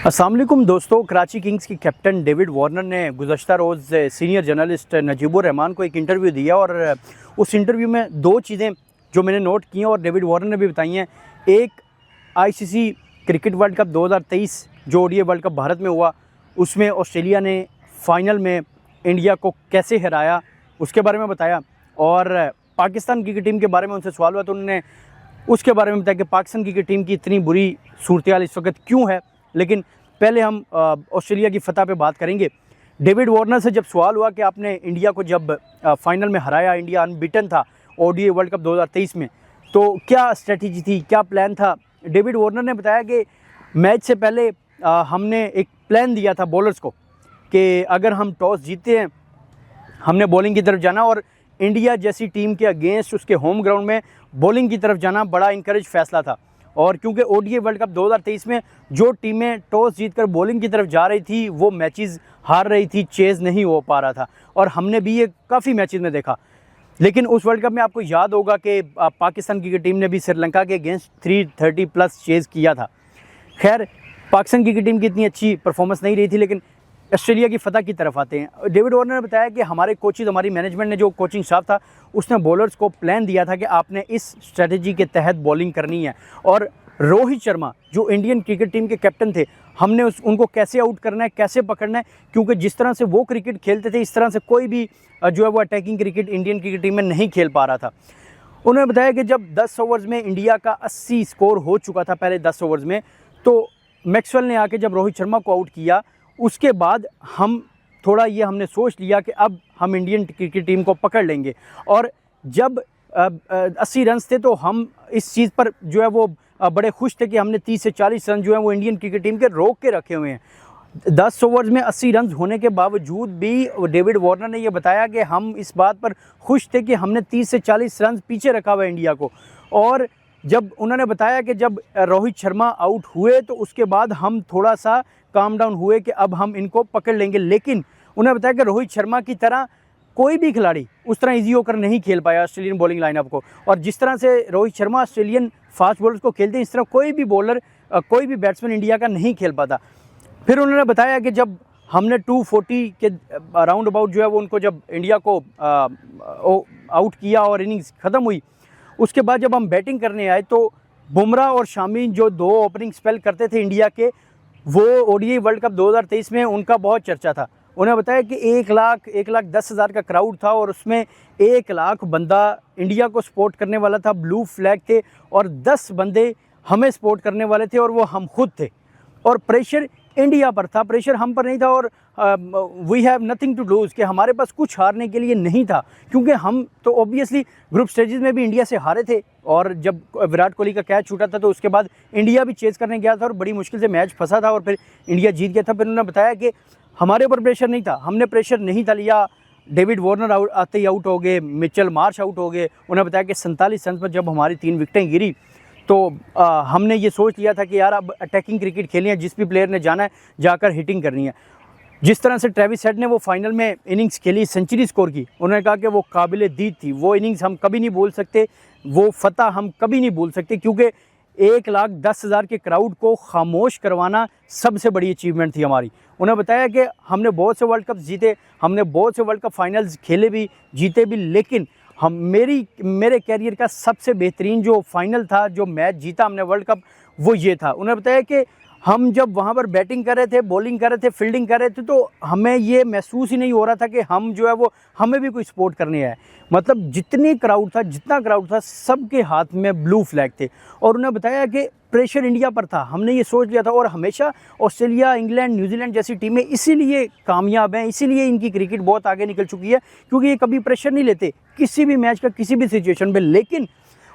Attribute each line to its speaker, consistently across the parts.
Speaker 1: अस्सलाम वालेकुम दोस्तों। कराची किंग्स के कैप्टन डेविड वार्नर ने गुज़श्ता रोज़ सीनियर जर्नलिस्ट नजीबुर रहमान को एक इंटरव्यू दिया और उस इंटरव्यू में दो चीज़ें जो मैंने नोट की हैं और डेविड वार्नर ने भी बताई हैं। एक, आईसीसी क्रिकेट वर्ल्ड कप 2023 जो ओडीआई वर्ल्ड कप भारत में हुआ, उसमें ऑस्ट्रेलिया ने फ़ाइनल में इंडिया को कैसे हराया उसके बारे में बताया। और पाकिस्तान क्रिकेट टीम के बारे में उनसे सवाल हुआ तो उन्होंने उसके बारे में बताया कि पाकिस्तान क्रिकेट टीम की इतनी बुरी सूरत हाल इस वक्त क्यों है। लेकिन पहले हम ऑस्ट्रेलिया की फतह पे बात करेंगे। डेविड वार्नर से जब सवाल हुआ कि आपने इंडिया को जब फाइनल में हराया, इंडिया अनबीटन था ओडीआई वर्ल्ड कप 2023 में, तो क्या स्ट्रेटजी थी, क्या प्लान था। डेविड वार्नर ने बताया कि मैच से पहले हमने एक प्लान दिया था बॉलर्स को कि अगर हम टॉस जीतते हैं हमने बॉलिंग की तरफ जाना और इंडिया जैसी टीम के अगेंस्ट उसके होम ग्राउंड में बॉलिंग की तरफ जाना बड़ा इनकरेज फैसला था। और क्योंकि ओडीआई वर्ल्ड कप 2023 में जो टीमें टॉस जीतकर बॉलिंग की तरफ जा रही थी वो मैचेस हार रही थी, चेज़ नहीं हो पा रहा था और हमने भी ये काफ़ी मैचेस में देखा। लेकिन उस वर्ल्ड कप में आपको याद होगा कि पाकिस्तान क्रिकेट टीम ने भी श्रीलंका के अगेंस्ट 330+ चेज़ किया था। खैर, पाकिस्तान क्रिकेट टीम की इतनी अच्छी परफॉर्मेंस नहीं रही थी। लेकिन ऑस्ट्रेलिया की फतह की तरफ आते हैं। डेविड वार्नर ने बताया कि हमारे कोचेज़, हमारी मैनेजमेंट ने, जो कोचिंग स्टाफ था, उसने बॉलर्स को प्लान दिया था कि आपने इस स्ट्रेटजी के तहत बॉलिंग करनी है। और रोहित शर्मा जो इंडियन क्रिकेट टीम के कैप्टन थे, हमने उनको कैसे आउट करना है, कैसे पकड़ना है, क्योंकि जिस तरह से वो क्रिकेट खेलते थे इस तरह से कोई भी जो है वो attacking cricket Indian cricket team में नहीं खेल पा रहा था। उन्होंने बताया कि जब 10 ओवर्स में इंडिया का 80 स्कोर हो चुका था पहले 10 ओवर्स में, तो मैक्सवेल ने आके जब रोहित शर्मा को आउट किया, उसके बाद हम थोड़ा ये हमने सोच लिया कि अब हम इंडियन क्रिकेट टीम को पकड़ लेंगे। और जब 80 रन थे तो हम इस चीज़ पर जो है वो बड़े खुश थे कि हमने 30 से 40 रन जो है वो इंडियन क्रिकेट टीम के रोक के रखे हुए हैं। 10 ओवर्स में 80 रन होने के बावजूद भी डेविड वार्नर ने यह बताया कि हम इस बात पर खुश थे कि हमने 30 से 40 रन पीछे रखा हुआ इंडिया को। और जब उन्होंने बताया कि जब रोहित शर्मा आउट हुए तो उसके बाद हम थोड़ा सा काम डाउन हुए कि अब हम इनको पकड़ लेंगे। लेकिन उन्होंने बताया कि रोहित शर्मा की तरह कोई भी खिलाड़ी उस तरह इजी होकर नहीं खेल पाया ऑस्ट्रेलियन बॉलिंग लाइनअप को। और जिस तरह से Rohit Sharma Australian fast bowlers को खेलते हैं, इस तरह कोई भी बॉलर, कोई भी बैट्समैन इंडिया का नहीं खेल पाता। फिर उन्होंने बताया कि जब हमने 240 के राउंड अबाउट जो है वो उनको जब इंडिया को आउट किया और इनिंग्स ख़त्म हुई, उसके बाद जब हम बैटिंग करने आए तो बुमराह और शामी जो दो ओपनिंग स्पेल करते थे इंडिया के, वो ओडीआई वर्ल्ड कप 2023 में उनका बहुत चर्चा था। उन्हें बताया कि 1,10,000 का क्राउड था और उसमें 1 लाख बंदा इंडिया को सपोर्ट करने वाला था, ब्लू फ्लैग थे, और 10 बंदे हमें सपोर्ट करने वाले थे और वो हम खुद थे। और प्रेशर इंडिया पर था, प्रेशर हम पर नहीं था। और we have nothing to lose, कि हमारे पास कुछ हारने के लिए नहीं था, क्योंकि हम तो ऑब्वियसली ग्रुप स्टेजेस में भी इंडिया से हारे थे। और जब विराट कोहली का कैच छूटा था तो उसके बाद इंडिया भी चेज़ करने गया था और बड़ी मुश्किल से मैच फंसा था और फिर इंडिया जीत गया था। फिर उन्होंने बताया कि हमारे ऊपर प्रेशर नहीं था, हमने प्रेशर नहीं था लिया। डेविड वार्नर आते ही आउट हो गए, मिचेल मार्श आउट हो गए। उन्होंने बताया कि 47 रन पर जब हमारी 3 विकेटें गिरी तो हमने ये सोच लिया था कि यार अब अटैकिंग क्रिकेट खेलनी है, जिस भी प्लेयर ने जाना है जाकर हिटिंग करनी है। जिस तरह से ट्रेविस हेड ने वो फाइनल में इनिंग्स खेली, सेंचुरी स्कोर की, उन्होंने कहा कि वो काबिल दीद थी। वो इनिंग्स हम कभी नहीं भूल सकते, वो फतह हम कभी नहीं भूल सकते, क्योंकि 1,10,000 के क्राउड को खामोश करवाना सबसे बड़ी अचीवमेंट थी हमारी। उन्हें बताया कि हमने बहुत से वर्ल्ड कप जीते, हमने बहुत से वर्ल्ड कप फाइनल्स खेले भी, जीते भी, लेकिन मेरे कैरियर का सबसे बेहतरीन जो फाइनल था, जो मैच जीता हमने वर्ल्ड कप, वो ये था। उन्होंने बताया कि हम जब वहाँ पर बैटिंग कर रहे थे, बॉलिंग कर रहे थे, फील्डिंग कर रहे थे, तो हमें ये महसूस ही नहीं हो रहा था कि हम जो है वो हमें भी कोई सपोर्ट करने आए। मतलब जितना क्राउड था सबके हाथ में ब्लू फ्लैग थे। और उन्होंने बताया कि प्रेशर इंडिया पर था, हमने ये सोच लिया था। और हमेशा ऑस्ट्रेलिया, इंग्लैंड, न्यूजीलैंड जैसी टीमें इसीलिए कामयाब हैं, इसीलिए इनकी क्रिकेट बहुत आगे निकल चुकी है, क्योंकि ये कभी प्रेशर नहीं लेते किसी भी मैच का, किसी भी सिचुएशन में। लेकिन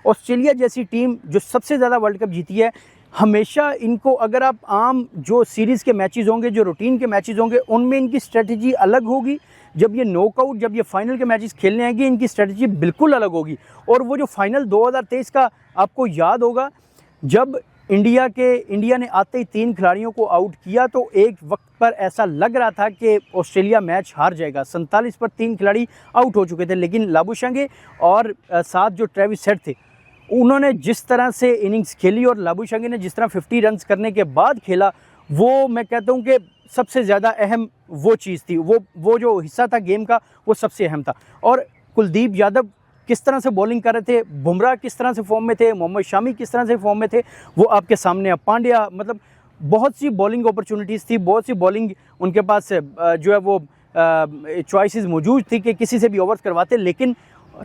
Speaker 1: ऑस्ट्रेलिया जैसी टीम जो सबसे ज़्यादा वर्ल्ड कप जीती है, हमेशा इनको, अगर आप आम जो सीरीज़ के मैचेस होंगे, जो रूटीन के मैचेस होंगे, उनमें इनकी स्ट्रेटजी अलग होगी। जब ये नॉकआउट, जब ये फाइनल के मैचेस खेलने आएंगे, इनकी स्ट्रेटजी बिल्कुल अलग होगी। और वो जो फाइनल 2023 का आपको याद होगा, जब इंडिया ने आते ही 3 खिलाड़ियों को आउट किया, तो एक वक्त पर ऐसा लग रहा था कि ऑस्ट्रेलिया मैच हार जाएगा। 47 पर 3 खिलाड़ी आउट हो चुके थे, लेकिन लाबुशैंगे और साथ जो ट्रेविस हेड थे, उन्होंने जिस तरह से इनिंग्स खेली और लाबुशैंगे ने जिस तरह 50 रन करने के बाद खेला, वो मैं कहता हूँ कि सबसे ज़्यादा अहम वो चीज़ थी, वो जो हिस्सा था गेम का वो सबसे अहम था। और कुलदीप यादव किस तरह से बॉलिंग कर रहे थे, बुमराह किस तरह से फॉर्म में थे, मोहम्मद शामी किस तरह से फॉर्म में थे, वो आपके सामने। अब पांड्या, मतलब बहुत सी बॉलिंग अपॉर्चुनिटीज़ थी, बहुत सी बॉलिंग उनके पास जो है वो चॉइसेस मौजूद थी कि किसी से भी ओवर्स करवाते, लेकिन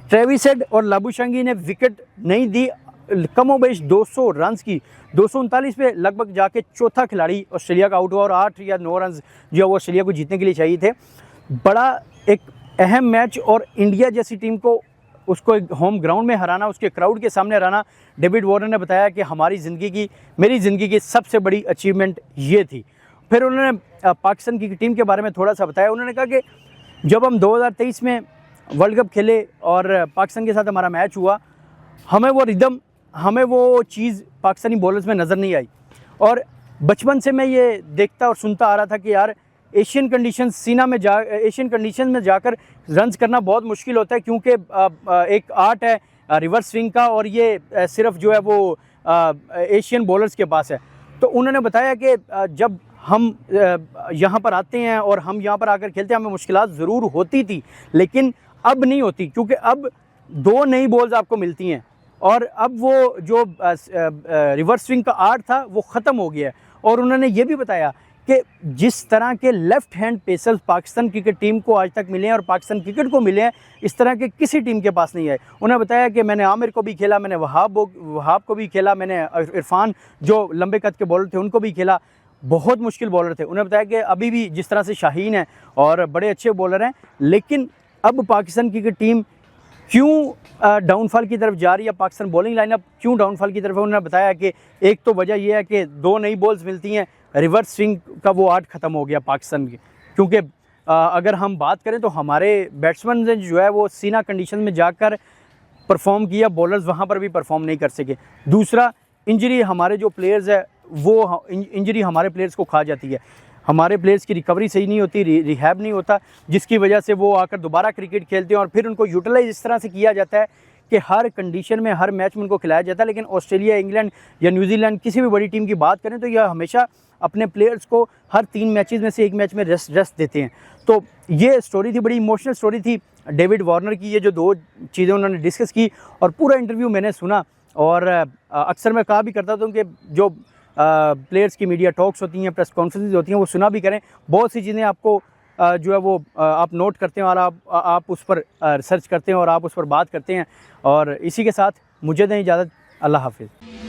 Speaker 1: ट्रेविस हेड और लाबुशेंगी ने विकेट नहीं दी। कमोबेश 200 रन्स की 239 पे लगभग जाके चौथा खिलाड़ी ऑस्ट्रेलिया का आउट हुआ और 8 या 9 रन जो है वो ऑस्ट्रेलिया को जीतने के लिए चाहिए थे। बड़ा एक अहम मैच, और इंडिया जैसी टीम को उसको एक होम ग्राउंड में हराना, उसके क्राउड के सामने हराना, डेविड वार्नर ने बताया कि मेरी ज़िंदगी की सबसे बड़ी अचीवमेंट ये थी। फिर उन्होंने पाकिस्तान की टीम के बारे में थोड़ा सा बताया। उन्होंने कहा कि जब हम 2023 में वर्ल्ड कप खेले और पाकिस्तान के साथ हमारा मैच हुआ, हमें वो रिदम, हमें वो चीज़ पाकिस्तानी बॉलर्स में नज़र नहीं आई। और बचपन से मैं ये देखता और सुनता आ रहा था कि यार एशियन कंडीशन में जाकर रन्स करना बहुत मुश्किल होता है, क्योंकि एक आर्ट है रिवर्स स्विंग का, और ये सिर्फ जो है वो एशियन बॉलर्स के पास है। तो उन्होंने बताया कि जब हम यहाँ पर आते हैं और हम यहाँ पर आकर खेलते हैं, हमें मुश्किलात ज़रूर होती थी, लेकिन अब नहीं होती, क्योंकि अब 2 नई बॉल्स आपको मिलती हैं और अब वो जो रिवर्स स्विंग का आर्ट था वो ख़त्म हो गया है। और उन्होंने ये भी बताया कि जिस तरह के left hand pacers Pakistan cricket team को आज तक मिले हैं और पाकिस्तान क्रिकेट को मिले हैं, इस तरह के किसी टीम के पास नहीं आए। उन्होंने बताया कि मैंने आमिर को भी खेला, मैंने वहाब को भी खेला, मैंने इरफान जो लंबे कद के बॉलर थे उनको भी खेला, बहुत मुश्किल बॉलर थे। उन्होंने बताया कि अभी भी जिस तरह से शाहीन है और बड़े अच्छे बॉलर हैं, लेकिन अब पाकिस्तान क्रिकेट टीम क्यों डाउनफॉल की तरफ जा रही है, पाकिस्तान बॉलिंग लाइनअप क्यों डाउनफॉल की तरफ है। उन्होंने बताया कि एक तो वजह यह है कि 2 नई बॉल्स मिलती हैं, रिवर्स स्विंग का वो आर्ट ख़त्म हो गया पाकिस्तान की, क्योंकि अगर हम बात करें तो हमारे बैट्समैन ने जो है वो सीना कंडीशन में जाकर परफॉर्म किया, बॉलर्स वहाँ पर भी परफॉर्म नहीं कर सके। दूसरा, इंजरी, हमारे जो प्लेयर्स है वो इंजरी हमारे प्लेयर्स को खा जाती है, हमारे प्लेयर्स की रिकवरी सही नहीं होती, रिहैब नहीं होता, जिसकी वजह से वो आकर दोबारा क्रिकेट खेलते हैं और फिर उनको यूटिलाइज इस तरह से किया जाता है कि हर कंडीशन में हर मैच में उनको खिलाया जाता है। लेकिन ऑस्ट्रेलिया, इंग्लैंड या न्यूजीलैंड, किसी भी बड़ी टीम की बात करें तो यह हमेशा अपने प्लेयर्स को हर 3 मैचेस में से 1 मैच में रेस्ट देते हैं। तो ये स्टोरी थी, बड़ी इमोशनल स्टोरी थी डेविड वार्नर की। ये जो 2 चीज़ें उन्होंने डिस्कस की और पूरा इंटरव्यू मैंने सुना, और अक्सर मैं कहा भी करता था कि जो प्लेयर्स की मीडिया टॉक्स होती हैं, प्रेस कॉन्फ्रेंसेस होती हैं, वो सुना भी करें। बहुत सी चीज़ें आपको जो है वो आप नोट करते हैं और आप उस पर रिसर्च करते हैं और आप उस पर बात करते हैं। और इसी के साथ मुझे दें इजाज़त, अल्लाह हाफिज़।